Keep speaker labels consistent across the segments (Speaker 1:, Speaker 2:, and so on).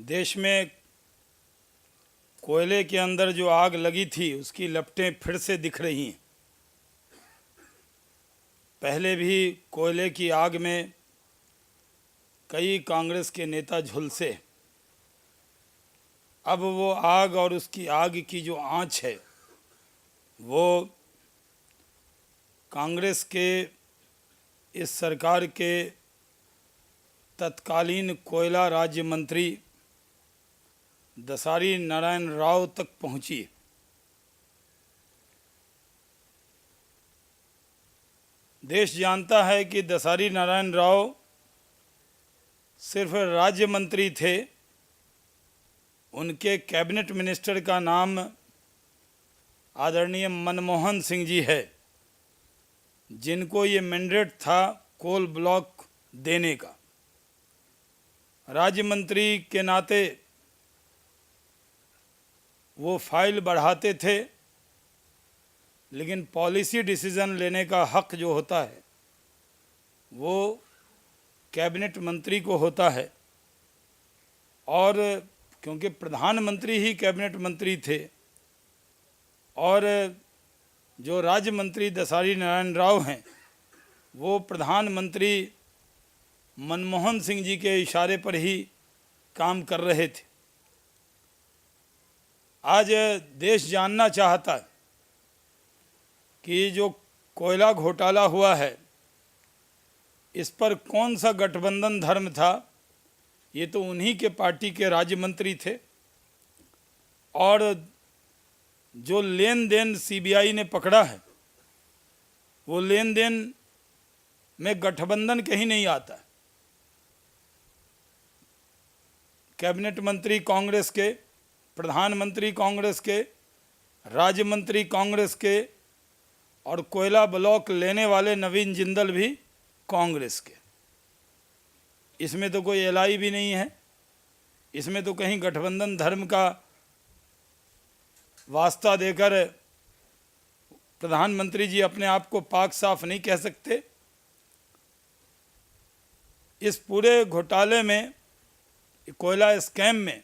Speaker 1: देश में कोयले के अंदर जो आग लगी थी उसकी लपटें फिर से दिख रही हैं। पहले भी कोयले की आग में कई कांग्रेस के नेता झुलसे। अब वो आग और उसकी आग की जो आंच है वो कांग्रेस के इस सरकार के तत्कालीन कोयला राज्य मंत्री दसारी नारायण राव तक पहुंची। देश जानता है कि दसारी नारायण राव सिर्फ राज्य मंत्री थे, उनके कैबिनेट मिनिस्टर का नाम आदरणीय मनमोहन सिंह जी है, जिनको ये मैंडेट था कोल ब्लॉक देने का। राज्य मंत्री के नाते वो फाइल बढ़ाते थे, लेकिन पॉलिसी डिसीजन लेने का हक जो होता है वो कैबिनेट मंत्री को होता है। और क्योंकि प्रधानमंत्री ही कैबिनेट मंत्री थे और जो राज्य मंत्री दसारी नारायण राव हैं वो प्रधानमंत्री मनमोहन सिंह जी के इशारे पर ही काम कर रहे थे। आज देश जानना चाहता है कि जो कोयला घोटाला हुआ है इस पर कौन सा गठबंधन धर्म था। ये तो उन्हीं के पार्टी के राज्य मंत्री थे और जो लेन देन सीबीआई ने पकड़ा है वो लेन देन में गठबंधन कहीं नहीं आता। कैबिनेट मंत्री कांग्रेस के, प्रधानमंत्री कांग्रेस के, राज्य मंत्री कांग्रेस के और कोयला ब्लॉक लेने वाले नवीन जिंदल भी कांग्रेस के। इसमें तो कोई एलआई भी नहीं है, इसमें तो कहीं गठबंधन धर्म का वास्ता देकर प्रधानमंत्री जी अपने आप को पाक साफ नहीं कह सकते। इस पूरे घोटाले में, कोयला स्कैम में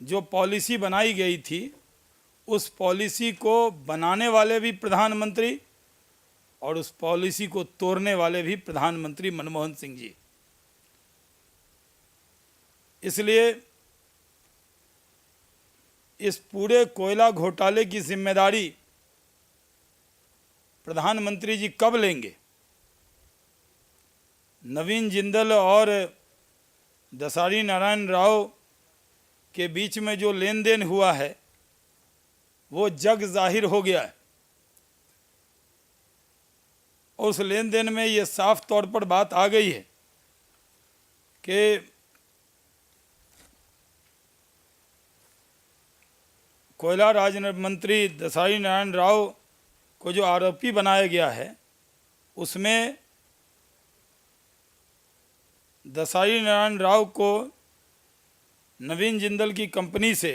Speaker 1: जो पॉलिसी बनाई गई थी उस पॉलिसी को बनाने वाले भी प्रधानमंत्री और उस पॉलिसी को तोड़ने वाले भी प्रधानमंत्री मनमोहन सिंह जी। इसलिए इस पूरे कोयला घोटाले की जिम्मेदारी प्रधानमंत्री जी कब लेंगे? नवीन जिंदल और दसारी नारायण राव के बीच में जो लेन देन हुआ है वो जग जाहिर हो गया है और उस लेन देन में ये साफ तौर पर बात आ गई है कि कोयला राज्य मंत्री दसारी नारायण राव को जो आरोपी बनाया गया है उसमें दसारी नारायण राव को नवीन जिंदल की कंपनी से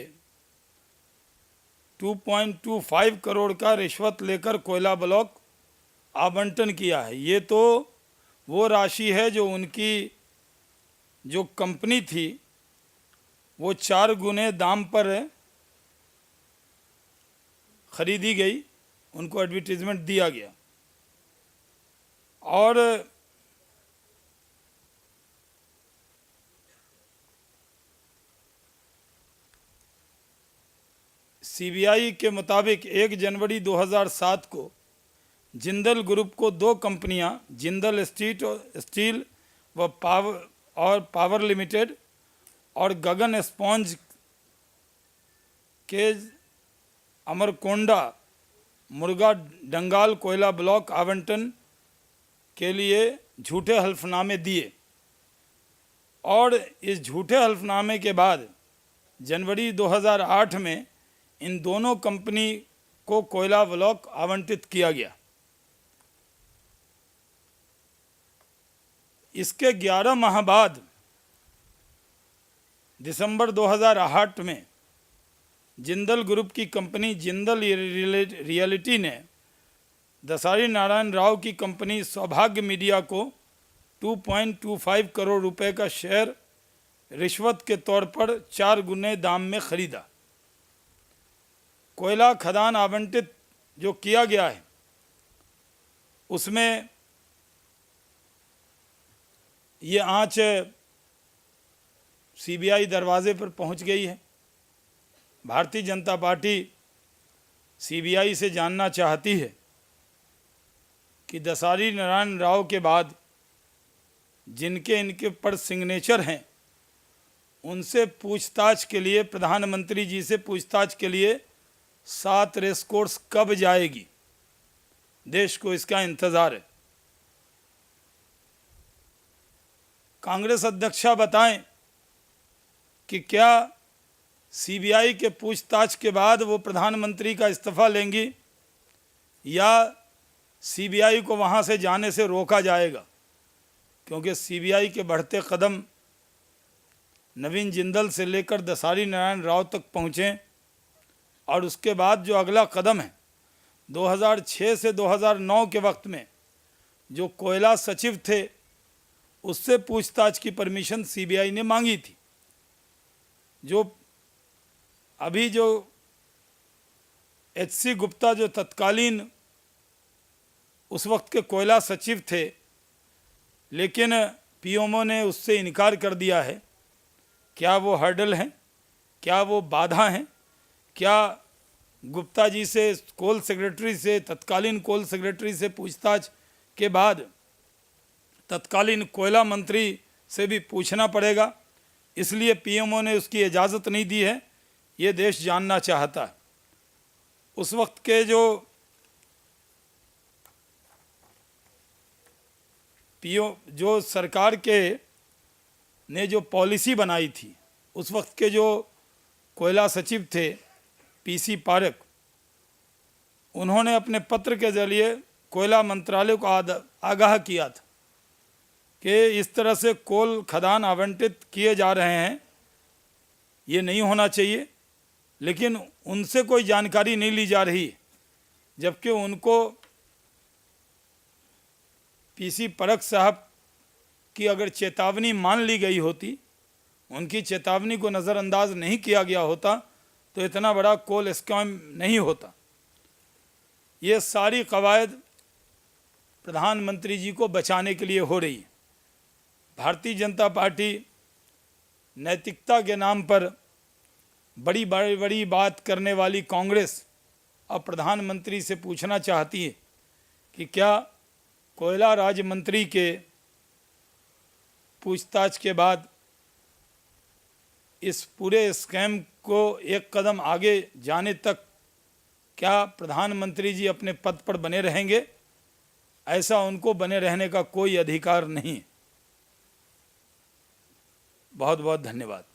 Speaker 1: 2.25 करोड़ का रिश्वत लेकर कोयला ब्लॉक आवंटन किया है। ये तो वो राशि है जो उनकी जो कंपनी थी वो 4 गुने दाम पर खरीदी गई, उनको एडवर्टीजमेंट दिया गया। और सीबीआई के मुताबिक 1 जनवरी 2007 को जिंदल ग्रुप को 2 कंपनियां जिंदल स्टील व पावर लिमिटेड और गगन स्पॉन्ज के अमरकोंडा मुर्गा डंगाल कोयला ब्लॉक आवंटन के लिए झूठे हल्फनामे दिए और इस झूठे हल्फनामे के बाद जनवरी 2008 में इन दोनों कंपनी को कोयला ब्लॉक आवंटित किया गया। इसके 11 माह बाद दिसंबर 2008 में जिंदल ग्रुप की कंपनी जिंदल रियलिटी ने दसारी नारायण राव की कंपनी सौभाग्य मीडिया को 2.25 करोड़ रुपए का शेयर रिश्वत के तौर पर 4 गुने दाम में खरीदा। कोयला खदान आवंटित जो किया गया है उसमें ये आंच सीबीआई दरवाजे पर पहुंच गई है। भारतीय जनता पार्टी सीबीआई से जानना चाहती है कि दसारी नारायण राव के बाद जिनके इनके पर सिग्नेचर हैं उनसे पूछताछ के लिए, प्रधानमंत्री जी से पूछताछ के लिए 7 रेस कोर्स कब जाएगी। देश को इसका इंतजार है। कांग्रेस अध्यक्षा बताएं कि क्या सीबीआई के पूछताछ के बाद वो प्रधानमंत्री का इस्तीफा लेंगी या सीबीआई को वहाँ से जाने से रोका जाएगा, क्योंकि सीबीआई के बढ़ते कदम नवीन जिंदल से लेकर दसारी नारायण राव तक पहुँचे और उसके बाद जो अगला कदम है 2006 से 2009 के वक्त में जो कोयला सचिव थे उससे पूछताछ की परमिशन सीबीआई ने मांगी थी। जो अभी जो एचसी गुप्ता जो तत्कालीन उस वक्त के कोयला सचिव थे, लेकिन पीएमओ ने उससे इनकार कर दिया है। क्या वो हर्डल हैं, क्या वो बाधा हैं? क्या गुप्ता जी से, कोल सेक्रेटरी से, तत्कालीन कोल सेक्रेटरी से पूछताछ के बाद तत्कालीन कोयला मंत्री से भी पूछना पड़ेगा? इसलिए पीएमओ ने उसकी इजाज़त नहीं दी है। ये देश जानना चाहता है। उस वक्त के जो सरकार के ने जो पॉलिसी बनाई थी, उस वक्त के जो कोयला सचिव थे पीसी पारक, उन्होंने अपने पत्र के जरिए कोयला मंत्रालय को आगाह किया था कि इस तरह से कोल खदान आवंटित किए जा रहे हैं, ये नहीं होना चाहिए। लेकिन उनसे कोई जानकारी नहीं ली जा रही, जबकि उनको पीसी परक साहब की अगर चेतावनी मान ली गई होती, उनकी चेतावनी को नज़रअंदाज नहीं किया गया होता तो इतना बड़ा कोल स्कैम नहीं होता। ये सारी कवायद प्रधानमंत्री जी को बचाने के लिए हो रही है। भारतीय जनता पार्टी नैतिकता के नाम पर बड़ी बात करने वाली कांग्रेस अब प्रधानमंत्री से पूछना चाहती है कि क्या कोयला राज्य मंत्री के पूछताछ के बाद इस पूरे स्कैम को एक कदम आगे जाने तक क्या प्रधानमंत्री जी अपने पद पर बने रहेंगे? ऐसा उनको बने रहने का कोई अधिकार नहीं। बहुत बहुत धन्यवाद।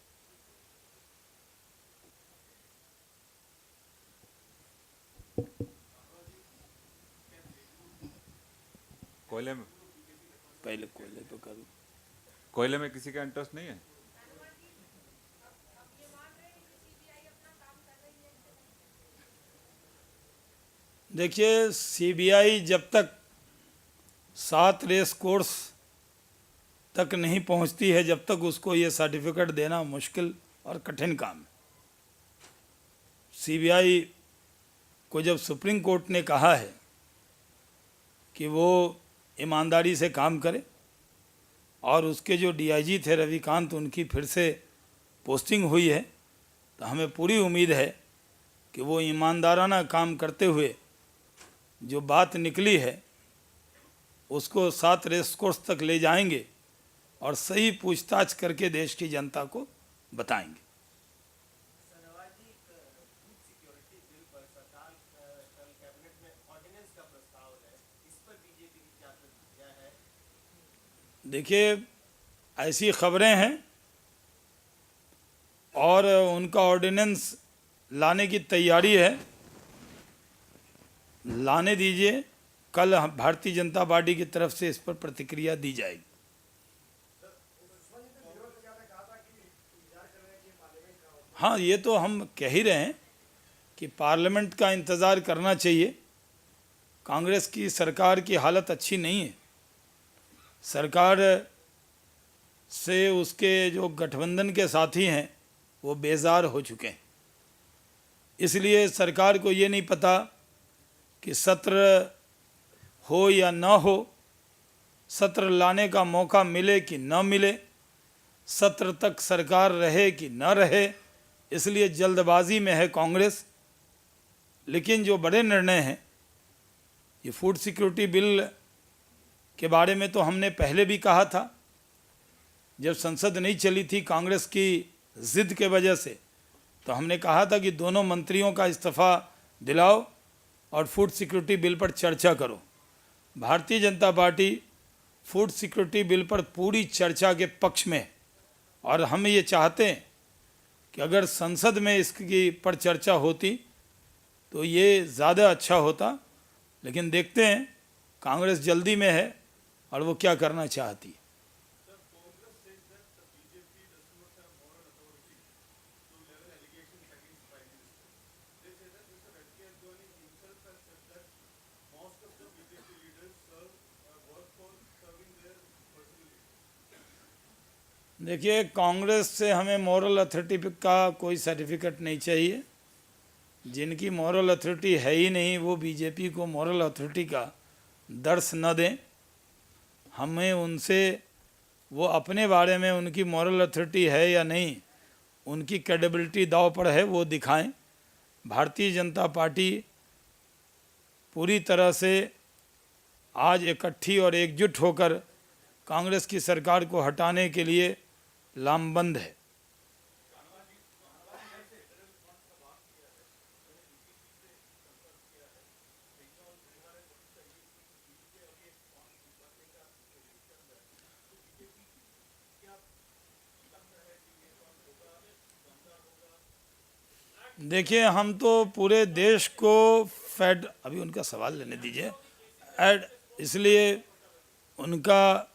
Speaker 2: कोयले में
Speaker 1: पहले कोयले पे करूँ।
Speaker 2: कोयले में किसी का इंटरेस्ट नहीं है?
Speaker 1: देखिए, सीबीआई जब तक 7 रेस कोर्स तक नहीं पहुंचती है, जब तक उसको ये सर्टिफिकेट देना मुश्किल और कठिन काम है। सीबीआई को जब सुप्रीम कोर्ट ने कहा है कि वो ईमानदारी से काम करे और उसके जो डीआईजी थे रविकांत, उनकी फिर से पोस्टिंग हुई है, तो हमें पूरी उम्मीद है कि वो ईमानदाराना काम करते हुए जो बात निकली है उसको 7 रेस कोर्स तक ले जाएंगे और सही पूछताछ करके देश की जनता को बताएंगे। देखिए, ऐसी खबरें हैं और उनका ऑर्डिनेंस लाने की तैयारी है। लाने दीजिए, कल भारतीय जनता पार्टी की तरफ से इस पर प्रतिक्रिया दी जाएगी। हाँ, ये तो हम कह ही रहे हैं कि पार्लियामेंट का इंतज़ार करना चाहिए। कांग्रेस की सरकार की हालत अच्छी नहीं है। सरकार से उसके जो गठबंधन के साथी हैं वो बेजार हो चुके हैं। इसलिए सरकार को ये नहीं पता कि सत्र हो या न हो, सत्र लाने का मौका मिले कि न मिले, सत्र तक सरकार रहे कि न रहे, इसलिए जल्दबाजी में है कांग्रेस। लेकिन जो बड़े निर्णय हैं, ये फूड सिक्योरिटी बिल के बारे में तो हमने पहले भी कहा था, जब संसद नहीं चली थी कांग्रेस की जिद के वजह से, तो हमने कहा था कि दोनों मंत्रियों का इस्तीफा दिलाओ और फूड सिक्योरिटी बिल पर चर्चा करो। Bharatiya Janata party food security bill पर पूरी चर्चा के पक्ष में है और हम ये चाहते हैं कि अगर संसद में इसकी पर चर्चा होती तो ये ज़्यादा अच्छा होता। लेकिन देखते हैं कांग्रेस जल्दी में है और वो क्या करना चाहती है। देखिए, कांग्रेस से हमें मॉरल अथॉरिटी का कोई सर्टिफिकेट नहीं चाहिए। जिनकी मॉरल अथॉरिटी है ही नहीं वो बीजेपी को मॉरल अथॉरिटी का दर्श न दें। हमें उनसे वो अपने बारे में उनकी मॉरल अथॉरिटी है या नहीं, उनकी क्रेडिबिलिटी दांव पर है, वो दिखाएं। भारतीय जनता पार्टी पूरी तरह से आज इकट्ठी और एकजुट होकर कांग्रेस की सरकार को हटाने के लिए लामबंद है। देखिए, हम तो पूरे देश को अभी उनका सवाल लेने दीजिए इसलिए उनका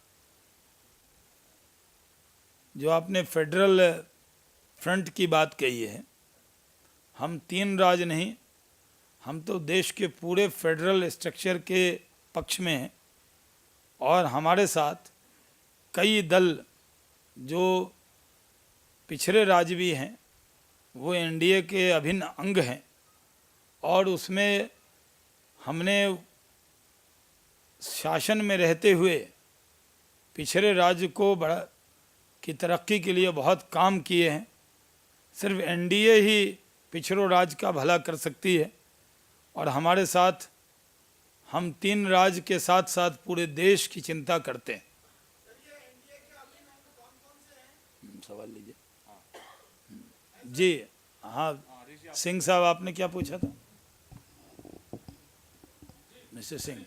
Speaker 1: जो आपने फेडरल फ्रंट की बात कही है, हम 3 राज्य नहीं, हम तो देश के पूरे फेडरल स्ट्रक्चर के पक्ष में हैं और हमारे साथ कई दल जो पिछड़े राज्य भी हैं वो एनडीए के अभिन्न अंग हैं और उसमें हमने शासन में रहते हुए पिछड़े राज्य को बड़ा की तरक्की के लिए बहुत काम किए हैं। सिर्फ एनडीए ही पिछड़ों राज्य का भला कर सकती है और हमारे साथ हम 3 राज्य के साथ साथ पूरे देश की चिंता करते हैं। सवाल लीजिए। जी हाँ, सिंह साहब आपने क्या पूछा था? मिस्टर सिंह।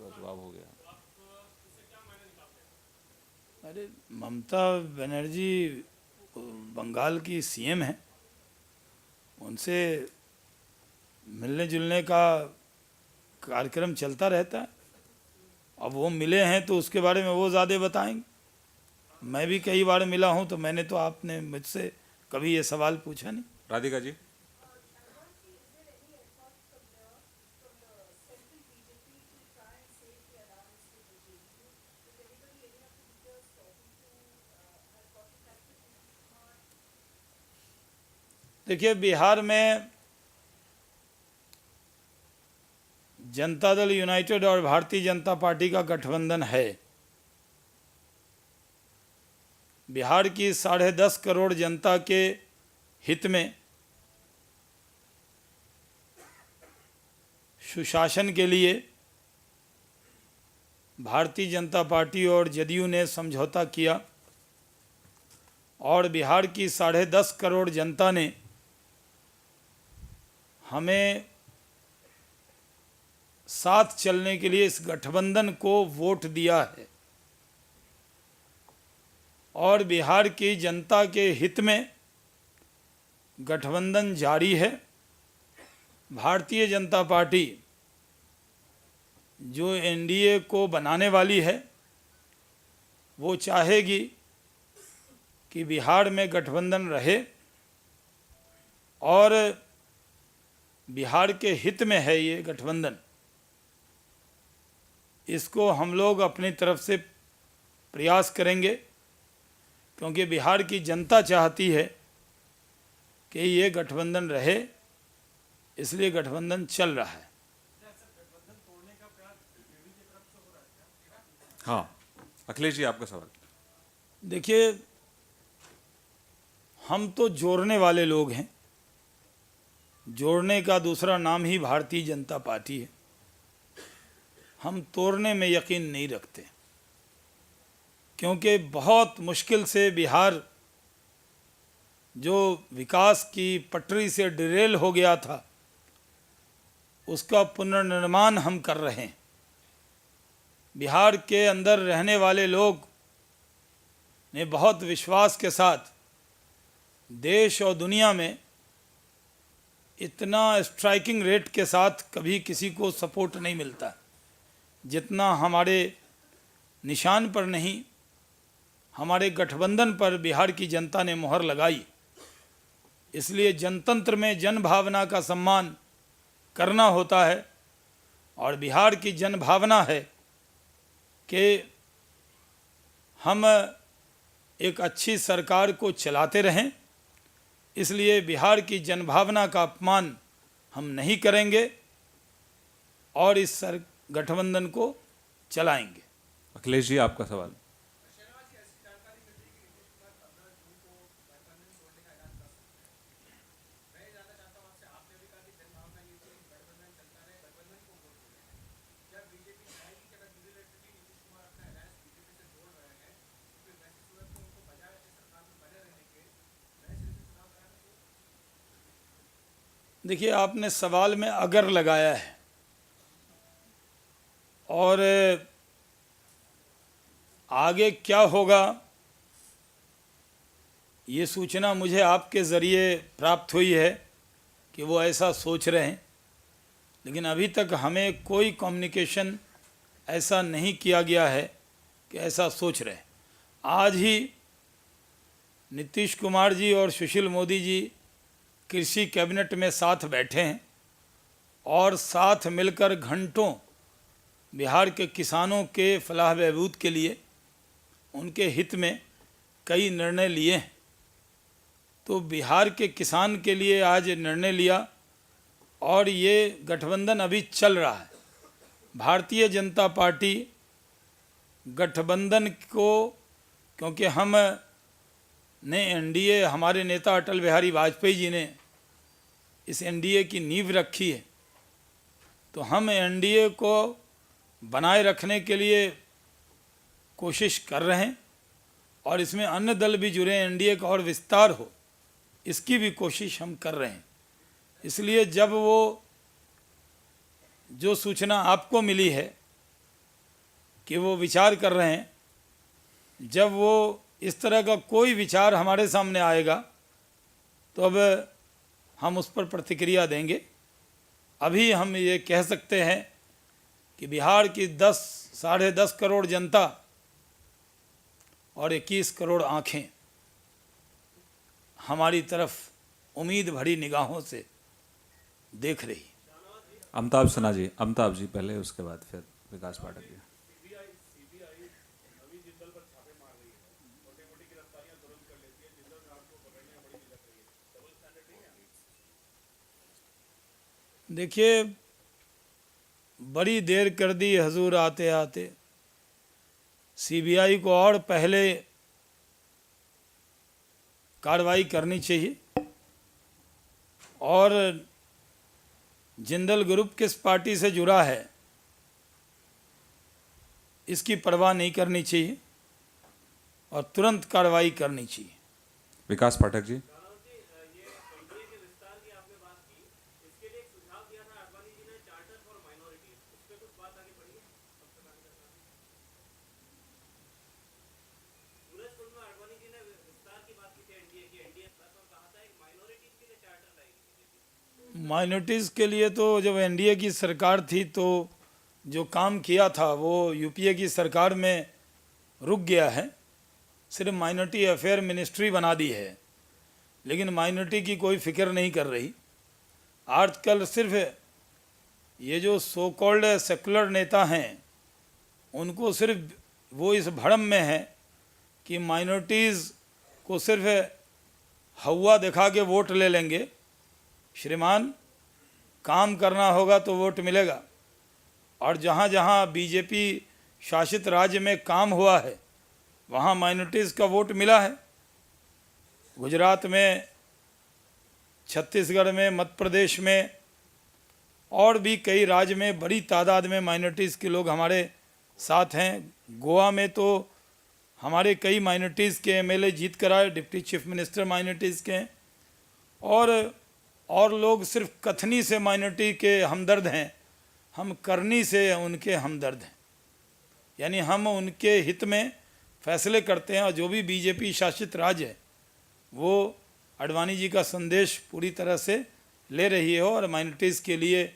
Speaker 2: जवाब हो गया।
Speaker 1: अरे, ममता बनर्जी बंगाल की सीएम है, उनसे मिलने जुलने का कार्यक्रम चलता रहता है। अब वो मिले हैं तो उसके बारे में वो ज़्यादा बताएंगे। मैं भी कई बार मिला हूँ तो मैंने तो आपने मुझसे कभी ये सवाल पूछा नहीं।
Speaker 2: राधिका जी,
Speaker 1: देखिए, बिहार में जनता दल यूनाइटेड और भारतीय जनता पार्टी का गठबंधन है। बिहार की 10.5 करोड़ जनता के हित में सुशासन के लिए भारतीय जनता पार्टी और जदयू ने समझौता किया और बिहार की 10.5 करोड़ जनता ने हमें साथ चलने के लिए इस गठबंधन को वोट दिया है और बिहार की जनता के हित में गठबंधन जारी है। भारतीय जनता पार्टी जो एनडीए को बनाने वाली है वो चाहेगी कि बिहार में गठबंधन रहे और बिहार के हित में है ये गठबंधन, इसको हम लोग अपनी तरफ से प्रयास करेंगे, क्योंकि बिहार की जनता चाहती है कि ये गठबंधन रहे, इसलिए गठबंधन चल रहा है।
Speaker 2: हाँ, अखिलेश जी आपका सवाल।
Speaker 1: देखिए, हम तो जोड़ने वाले लोग हैं, जोड़ने का दूसरा नाम ही भारतीय जनता पार्टी है। हम तोड़ने में यकीन नहीं रखते, क्योंकि बहुत मुश्किल से बिहार जो विकास की पटरी से डिरेल हो गया था, उसका पुनर्निर्माण हम कर रहे हैं। बिहार के अंदर रहने वाले लोग ने बहुत विश्वास के साथ देश और दुनिया में इतना स्ट्राइकिंग रेट के साथ कभी किसी को सपोर्ट नहीं मिलता जितना हमारे निशान पर नहीं, हमारे गठबंधन पर बिहार की जनता ने मुहर लगाई। इसलिए जनतंत्र में जन भावना का सम्मान करना होता है, और बिहार की जन भावना है कि हम एक अच्छी सरकार को चलाते रहें। इसलिए बिहार की जनभावना का अपमान हम नहीं करेंगे और इस गठबंधन को चलाएंगे।
Speaker 2: अखिलेश जी आपका सवाल।
Speaker 1: देखिए, आपने सवाल में अगर लगाया है, और आगे क्या होगा ये सूचना मुझे आपके ज़रिए प्राप्त हुई है कि वो ऐसा सोच रहे हैं, लेकिन अभी तक हमें कोई कम्युनिकेशन ऐसा नहीं किया गया है कि ऐसा सोच रहे हैं। आज ही नीतीश कुमार जी और सुशील मोदी जी कृषि कैबिनेट में साथ बैठे हैं और साथ मिलकर घंटों बिहार के किसानों के फलाह बहबूद के लिए, उनके हित में कई निर्णय लिए हैं। तो बिहार के किसान के लिए आज निर्णय लिया, और ये गठबंधन अभी चल रहा है। भारतीय जनता पार्टी गठबंधन को, क्योंकि हम ने एनडीए, हमारे नेता अटल बिहारी वाजपेयी जी ने इस एनडीए की नींव रखी है, तो हम एनडीए को बनाए रखने के लिए कोशिश कर रहे हैं, और इसमें अन्य दल भी जुड़े, एनडीए का और विस्तार हो, इसकी भी कोशिश हम कर रहे हैं। इसलिए जब वो जो सूचना आपको मिली है कि वो विचार कर रहे हैं, जब वो इस तरह का कोई विचार हमारे सामने आएगा तो अब हम उस पर प्रतिक्रिया देंगे। अभी हम ये कह सकते हैं कि बिहार की 10-10.5 करोड़ जनता और 21 करोड़ आँखें हमारी तरफ उम्मीद भरी निगाहों से देख रही।
Speaker 2: अमिताभ सिन्हा जी, अमिताभ जी पहले, उसके बाद फिर विकास पाठक जी।
Speaker 1: देखिए, बड़ी देर कर दी हजूर आते आते। सीबीआई को और पहले कार्रवाई करनी चाहिए, और जिंदल ग्रुप किस पार्टी से जुड़ा है इसकी परवाह नहीं करनी चाहिए, और तुरंत कार्रवाई करनी चाहिए।
Speaker 2: विकास पाठक जी।
Speaker 1: माइनॉरिटीज़ के लिए तो जब एनडीए की सरकार थी तो जो काम किया था वो यूपीए की सरकार में रुक गया है। सिर्फ माइनॉरिटी अफेयर मिनिस्ट्री बना दी है, लेकिन माइनॉरिटी की कोई फिक्र नहीं कर रही। आजकल सिर्फ ये जो सो कॉल्ड सेकुलर नेता हैं उनको सिर्फ वो इस भ्रम में है कि माइनॉरिटीज़ को सिर्फ हवा दिखा के वोट ले लेंगे। श्रीमान, काम करना होगा तो वोट मिलेगा। और जहाँ जहाँ बीजेपी शासित राज्य में काम हुआ है वहाँ माइनॉरिटीज़ का वोट मिला है। गुजरात में, छत्तीसगढ़ में, मध्य प्रदेश में और भी कई राज्य में बड़ी तादाद में माइनॉरिटीज़ के लोग हमारे साथ हैं। गोवा में तो हमारे कई माइनॉरिटीज़ के एमएलए जीत कर आए, डिप्टी चीफ मिनिस्टर माइनॉरिटीज़ के हैं। और लोग सिर्फ कथनी से माइनॉरिटी के हमदर्द हैं, हम करनी से उनके हमदर्द हैं। यानी हम उनके हित में फैसले करते हैं। और जो भी बीजेपी शासित राज्य है वो आडवाणी जी का संदेश पूरी तरह से ले रही है और माइनॉरिटीज़ के लिए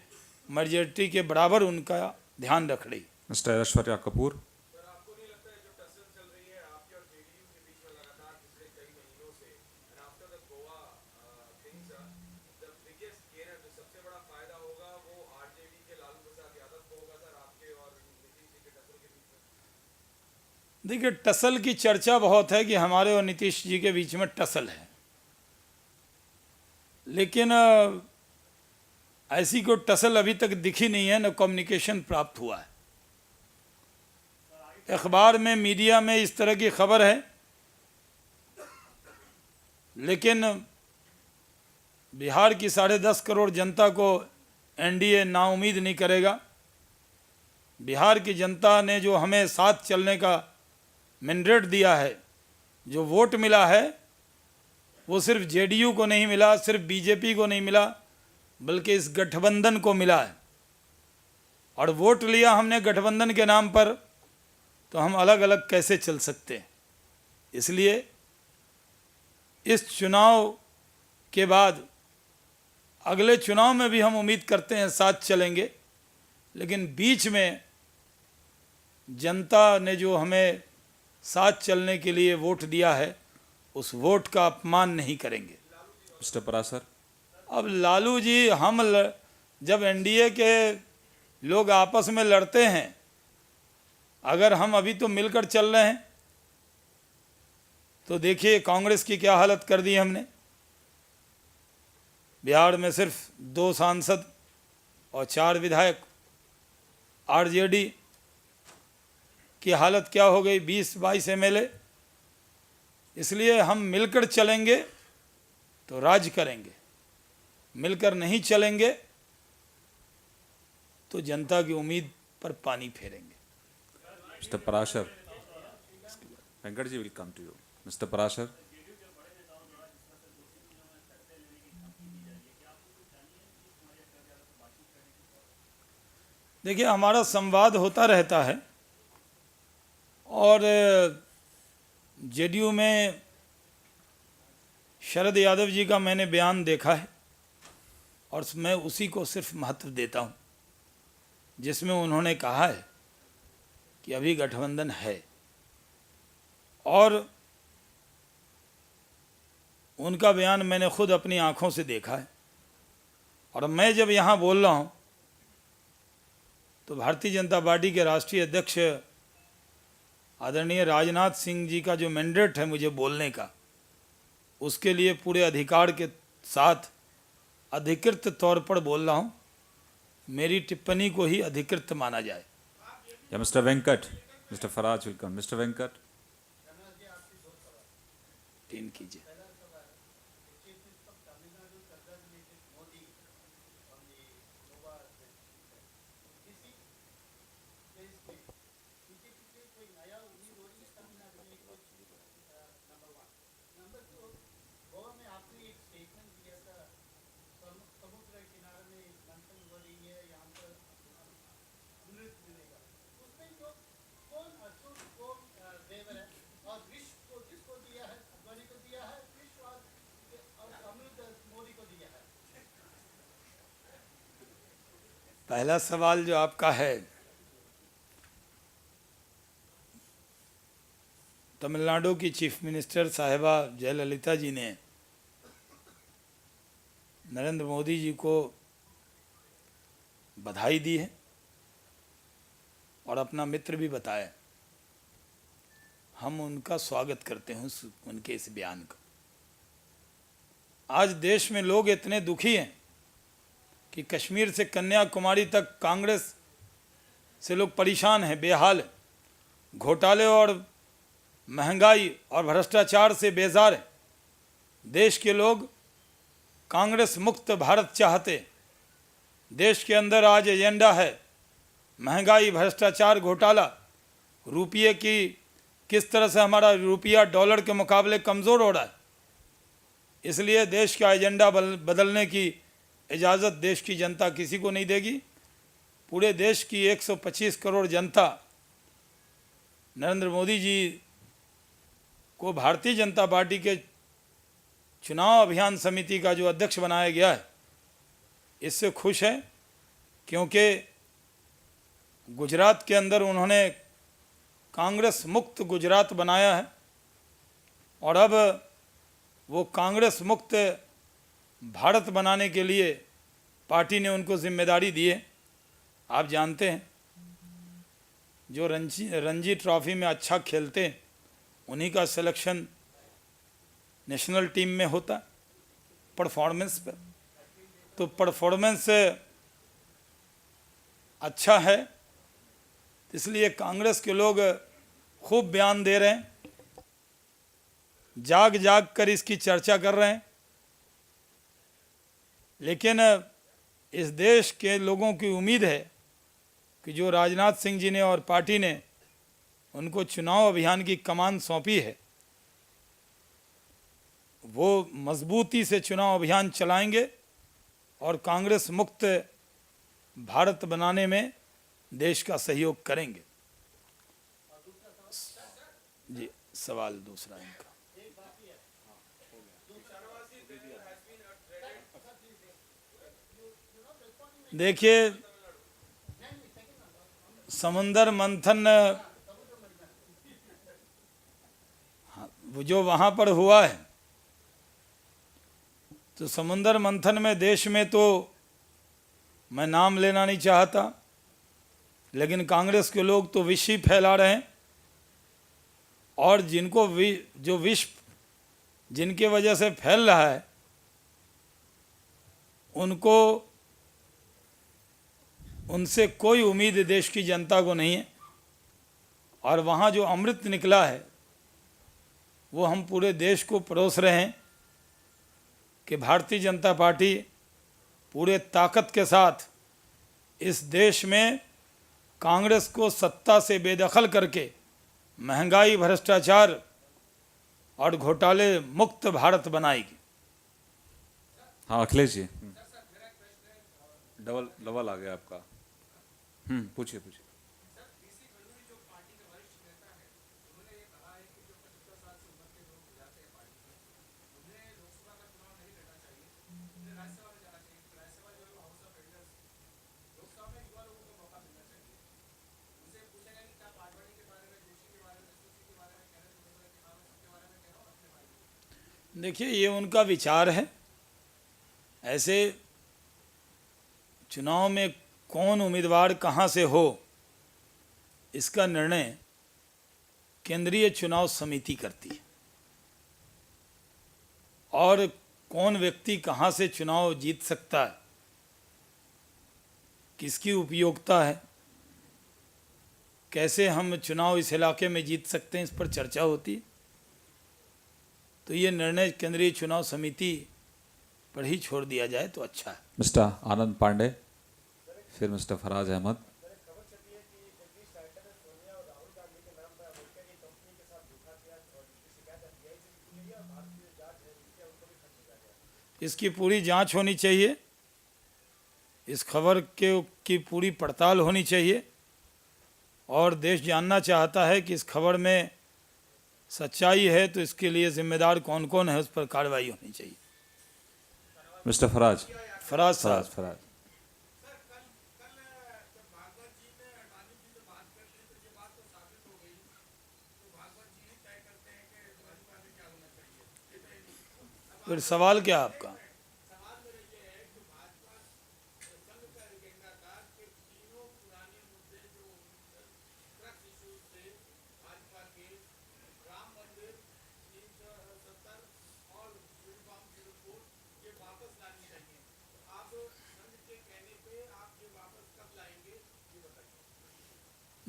Speaker 1: मेजॉरिटी के बराबर उनका ध्यान रख रही।
Speaker 2: मिस्टर ऐश्वर्या कपूर।
Speaker 1: देखिए, टसल की चर्चा बहुत है कि हमारे और नीतीश जी के बीच में टसल है, लेकिन ऐसी कोई टसल अभी तक दिखी नहीं है, न कम्युनिकेशन प्राप्त हुआ है। अखबार में, मीडिया में इस तरह की खबर है, लेकिन बिहार की 10.5 करोड़ जनता को एनडीए नाउम्मीद नहीं करेगा। बिहार की जनता ने जो हमें साथ चलने का मैंडेट दिया है, जो वोट मिला है, वो सिर्फ जेडीयू को नहीं मिला, सिर्फ बीजेपी को नहीं मिला, बल्कि इस गठबंधन को मिला है। और वोट लिया हमने गठबंधन के नाम पर, तो हम अलग अलग कैसे चल सकते हैं। इसलिए इस चुनाव के बाद अगले चुनाव में भी हम उम्मीद करते हैं साथ चलेंगे, लेकिन बीच में जनता ने जो हमें साथ चलने के लिए वोट दिया है उस वोट का अपमान नहीं करेंगे।
Speaker 2: मिस्टर परासर।
Speaker 1: अब लालू जी, जब एनडीए के लोग आपस में लड़ते हैं, अगर हम अभी तो मिलकर चल रहे हैं, तो देखिए कांग्रेस की क्या हालत कर दी हमने। बिहार में सिर्फ 2 सांसद और 4 विधायक, आरजेडी की हालत क्या हो गई, 20-22 एमएलए। इसलिए हम मिलकर चलेंगे तो राज करेंगे, मिलकर नहीं चलेंगे तो जनता की उम्मीद पर पानी फेरेंगे।
Speaker 2: Mister Parashar. Venkat ji will come to you. Mister Parashar.
Speaker 1: देखिए, हमारा संवाद होता रहता है और जेडीयू में शरद यादव जी का मैंने बयान देखा है और मैं उसी को सिर्फ महत्व देता हूं, जिसमें उन्होंने कहा है कि अभी गठबंधन है। और उनका बयान मैंने खुद अपनी आंखों से देखा है। और मैं जब यहाँ बोल रहा हूँ तो भारतीय जनता पार्टी के राष्ट्रीय अध्यक्ष आदरणीय राजनाथ सिंह जी का जो मैंडेट है मुझे बोलने का, उसके लिए पूरे अधिकार के साथ अधिकृत तौर पर बोल रहा हूँ। मेरी टिप्पणी को ही अधिकृत माना जाए।
Speaker 2: या Mr Venkat. Mr Faraz will come. Mr Venkat.
Speaker 1: तीन कीजिए। पहला सवाल जो आपका है, तमिलनाडु की चीफ मिनिस्टर साहिबा जयललिता जी ने नरेंद्र मोदी जी को बधाई दी है और अपना मित्र भी बताया। हम उनका स्वागत करते हैं उनके इस बयान का। आज देश में लोग इतने दुखी हैं कि कश्मीर से कन्याकुमारी तक कांग्रेस से लोग परेशान हैं, बेहाल हैं। घोटाले और महंगाई और भ्रष्टाचार से बेजार हैं। देश के लोग कांग्रेस मुक्त भारत चाहते। देश के अंदर आज एजेंडा है महंगाई, भ्रष्टाचार, घोटाला, रुपये की किस तरह से हमारा रुपया डॉलर के मुकाबले कमज़ोर हो रहा है। इसलिए देश का एजेंडा बदलने की इजाज़त देश की जनता किसी को नहीं देगी। पूरे देश की 125 करोड़ जनता नरेंद्र मोदी जी को भारतीय जनता पार्टी के चुनाव अभियान समिति का जो अध्यक्ष बनाया गया है, इससे खुश है, क्योंकि गुजरात के अंदर उन्होंने कांग्रेस मुक्त गुजरात बनाया है और अब वो कांग्रेस मुक्त भारत बनाने के लिए पार्टी ने उनको जिम्मेदारी दी है। आप जानते हैं जो रणजी ट्रॉफी में अच्छा खेलते हैं उन्हीं का सिलेक्शन नेशनल टीम में होता है परफॉर्मेंस पर। तो परफॉर्मेंस अच्छा है, इसलिए कांग्रेस के लोग खूब बयान दे रहे हैं, जाग जाग कर इसकी चर्चा कर रहे हैं। लेकिन इस देश के लोगों की उम्मीद है कि जो राजनाथ सिंह जी ने और पार्टी ने उनको चुनाव अभियान की कमान सौंपी है, वो मजबूती से चुनाव अभियान चलाएंगे और कांग्रेस मुक्त भारत बनाने में देश का सहयोग करेंगे। जी, सवाल दूसरा इनका। देखिए, समुंदर मंथन जो वहाँ पर हुआ है, तो समुंदर मंथन में देश में तो मैं नाम लेना नहीं चाहता, लेकिन कांग्रेस के लोग तो विष ही फैला रहे हैं और जिनको जो विष जिनके वजह से फैल रहा है उनको उनसे कोई उम्मीद देश की जनता को नहीं है। और वहाँ जो अमृत निकला है वो हम पूरे देश को परोस रहे हैं कि भारतीय जनता पार्टी पूरे ताकत के साथ इस देश में कांग्रेस को सत्ता से बेदखल करके महंगाई, भ्रष्टाचार और घोटाले मुक्त भारत बनाएगी।
Speaker 2: हाँ अखिलेश जी, डबल आ गया आपका। पूछिए पूछिए।
Speaker 1: देखिए, ये उनका विचार है। ऐसे चुनाव में कौन उम्मीदवार कहाँ से हो, इसका निर्णय केंद्रीय चुनाव समिति करती है और कौन व्यक्ति कहाँ से चुनाव जीत सकता है, किसकी उपयोगिता है, कैसे हम चुनाव इस इलाके में जीत सकते हैं, इस पर चर्चा होती है। तो ये निर्णय केंद्रीय चुनाव समिति पर ही छोड़ दिया जाए तो अच्छा है।
Speaker 2: मिस्टर आनंद पांडे, फिर मिस्टर फराज अहमद।
Speaker 1: इसकी पूरी जांच होनी चाहिए, इस खबर की पूरी पड़ताल होनी चाहिए और देश जानना चाहता है कि इस खबर में सच्चाई है, तो इसके लिए जिम्मेदार कौन कौन है, उस पर कार्रवाई होनी चाहिए।
Speaker 2: मिस्टर फराज
Speaker 1: साहब।
Speaker 2: फराज।
Speaker 1: फिर सवाल क्या आपका?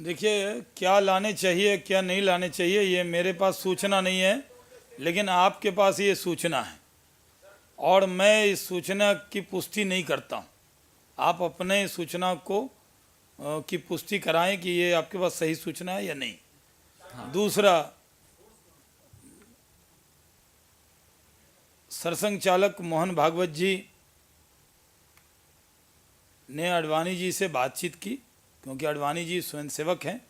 Speaker 1: देखिए, क्या लाने चाहिए क्या नहीं लाने चाहिए ये मेरे पास सूचना नहीं है, लेकिन आपके पास ये सूचना है और मैं इस सूचना की पुष्टि नहीं करता हूँ। आप अपने सूचना को की पुष्टि कराएं कि ये आपके पास सही सूचना है या नहीं। दूसरा, सरसंघ चालक मोहन भागवत जी ने अडवाणी जी से बातचीत की, क्योंकि अडवाणी जी स्वयंसेवक हैं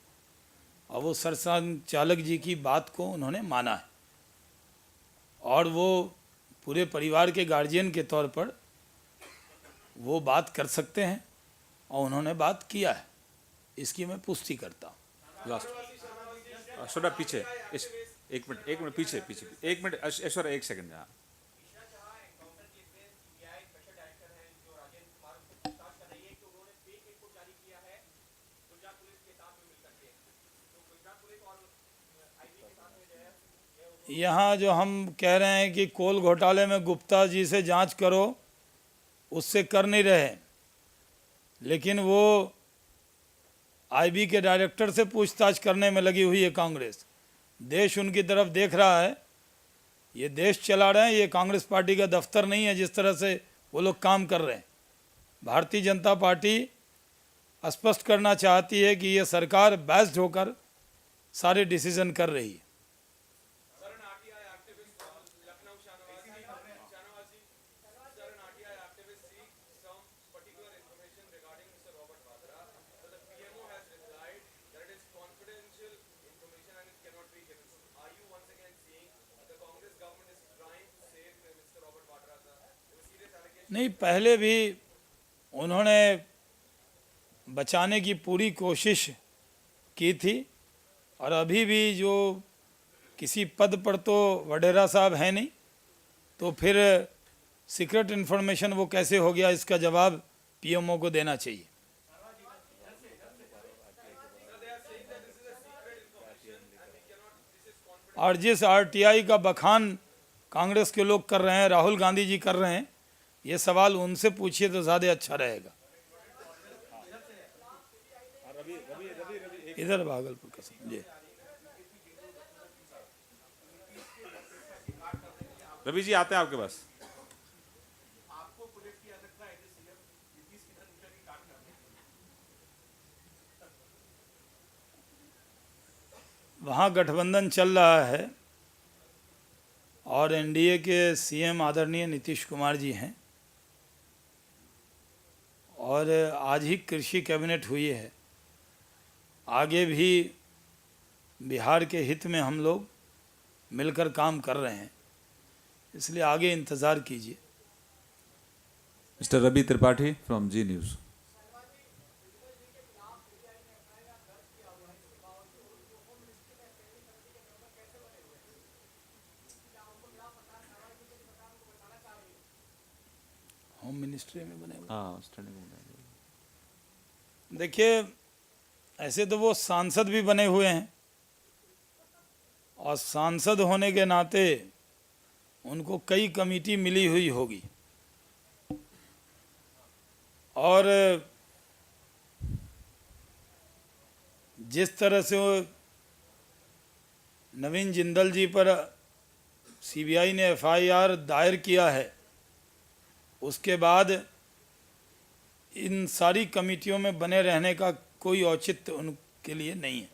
Speaker 1: और वो सरसंघ चालक जी की बात को उन्होंने माना है और वो पूरे परिवार के गार्जियन के तौर पर वो बात कर सकते हैं और उन्होंने बात किया है, इसकी मैं पुष्टि करता हूँ।
Speaker 2: लास्ट थोड़ा पीछे, एक मिनट पीछे पीछे, एक मिनट ऐश्वर्या, एक सेकंड। हाँ,
Speaker 1: यहाँ जो हम कह रहे हैं कि कोल घोटाले में गुप्ता जी से जांच करो, उससे कर नहीं रहे, लेकिन वो आईबी के डायरेक्टर से पूछताछ करने में लगी हुई है कांग्रेस। देश उनकी तरफ देख रहा है, ये देश चला रहे हैं, ये कांग्रेस पार्टी का दफ्तर नहीं है जिस तरह से वो लोग काम कर रहे हैं। भारतीय जनता पार्टी स्पष्ट करना चाहती है कि ये सरकार बैस्ड होकर सारे डिसीजन कर रही है। नहीं, पहले भी उन्होंने बचाने की पूरी कोशिश की थी और अभी भी जो किसी पद पर तो वडेरा साहब हैं नहीं, तो फिर सीक्रेट इन्फॉर्मेशन वो कैसे हो गया, इसका जवाब पीएमओ को देना चाहिए। और जिस आरटीआई का बखान कांग्रेस के लोग कर रहे हैं, राहुल गांधी जी कर रहे हैं, ये सवाल उनसे पूछिए तो ज़्यादा अच्छा रहेगा। इधर भागलपुर का समझे।
Speaker 2: रवि जी आते हैं आपके पास।
Speaker 1: वहाँ गठबंधन चल रहा है और एनडीए के सीएम आदरणीय नीतीश कुमार जी हैं और आज ही कृषि कैबिनेट हुई है। आगे भी बिहार के हित में हम लोग मिलकर काम कर रहे हैं, इसलिए आगे इंतज़ार कीजिए।
Speaker 2: Mr Ravi Tripathi from Zee News.
Speaker 1: Home ministry में बने हुए।
Speaker 2: हाँ,
Speaker 1: देखिए, ऐसे तो वो सांसद भी बने हुए हैं और सांसद होने के नाते उनको कई कमेटी मिली हुई होगी और जिस तरह से वो नवीन जिंदल जी पर सीबीआई ने एफआईआर दायर किया है, उसके बाद इन सारी कमेटियों में बने रहने का कोई औचित्य उनके लिए नहीं है।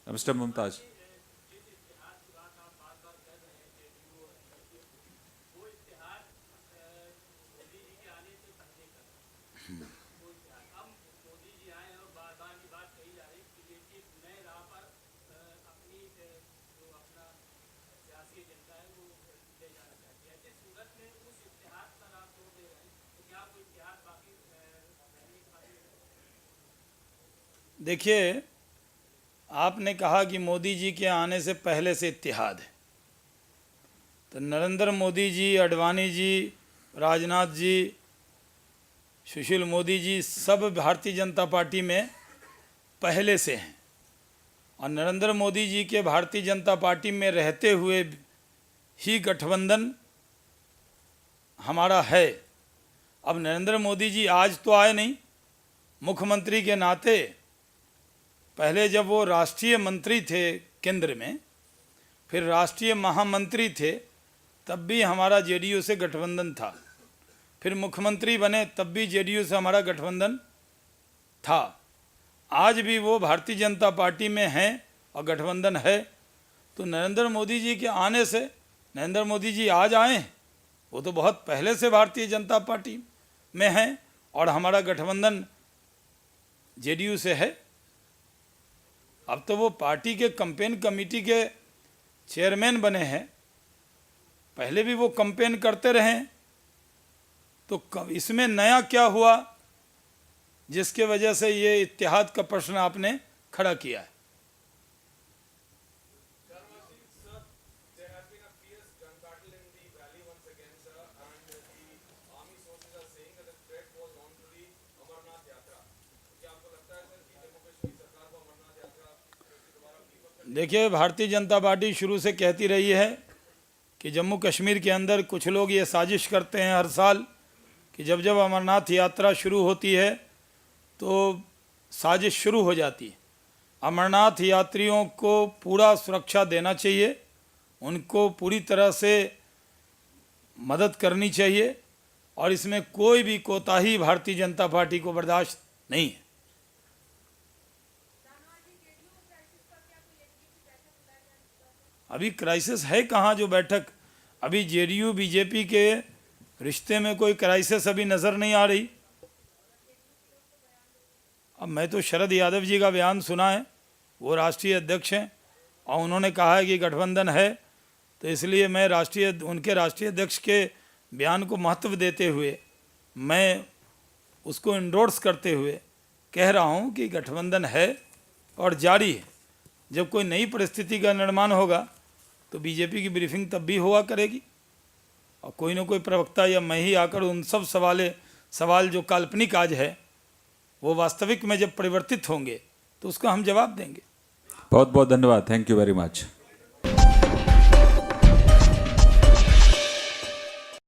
Speaker 2: मिस्टर मुमताज।
Speaker 1: देखिए, आपने कहा कि मोदी जी के आने से पहले से इत्तेहाद है, तो नरेंद्र मोदी जी, अडवाणी जी, राजनाथ जी, सुशील मोदी जी सब भारतीय जनता पार्टी में पहले से हैं और नरेंद्र मोदी जी के भारतीय जनता पार्टी में रहते हुए ही गठबंधन हमारा है अब नरेंद्र मोदी जी आज तो आए नहीं, मुख्यमंत्री के नाते पहले जब वो राष्ट्रीय मंत्री थे केंद्र में, फिर राष्ट्रीय महामंत्री थे, तब भी हमारा जेडीयू से गठबंधन था। फिर मुख्यमंत्री बने तब भी जेडीयू से हमारा गठबंधन था। आज भी वो भारतीय जनता पार्टी में हैं और गठबंधन है। तो नरेंद्र मोदी जी के आने से, नरेंद्र मोदी जी आज आए, वो तो बहुत पहले से भारतीय जनता पार्टी में हैं और हमारा गठबंधन जेडीयू से है। अब तो वो पार्टी के कैंपेन कमेटी के चेयरमैन बने हैं, पहले भी वो कैंपेन करते रहे। तो इसमें नया क्या हुआ जिसके वजह से ये इत्तेहाद का प्रश्न आपने खड़ा किया है? देखिए, भारतीय जनता पार्टी शुरू से कहती रही है कि जम्मू कश्मीर के अंदर कुछ लोग ये साजिश करते हैं हर साल कि जब जब अमरनाथ यात्रा शुरू होती है तो साजिश शुरू हो जाती है। अमरनाथ यात्रियों को पूरा सुरक्षा देना चाहिए, उनको पूरी तरह से मदद करनी चाहिए और इसमें कोई भी कोताही भारतीय जनता पार्टी को बर्दाश्त नहीं है। अभी क्राइसिस है कहाँ जो बैठक? अभी जेडीयू बीजेपी के रिश्ते में कोई क्राइसिस अभी नज़र नहीं आ रही। अब मैं तो शरद यादव जी का बयान सुना है, वो राष्ट्रीय अध्यक्ष हैं और उन्होंने कहा है कि गठबंधन है, तो इसलिए मैं उनके राष्ट्रीय अध्यक्ष के बयान को महत्व देते हुए, मैं उसको इंडोर्स करते हुए कह रहा हूँ कि गठबंधन है और जारी है। जब कोई नई परिस्थिति का निर्माण होगा तो बीजेपी की ब्रीफिंग तब भी हुआ करेगी और कोई ना कोई प्रवक्ता या मैं ही आकर उन सब सवाल जो काल्पनिक आज है वो वास्तविक में जब परिवर्तित होंगे तो उसका हम जवाब देंगे।
Speaker 2: बहुत बहुत धन्यवाद। Thank you very much.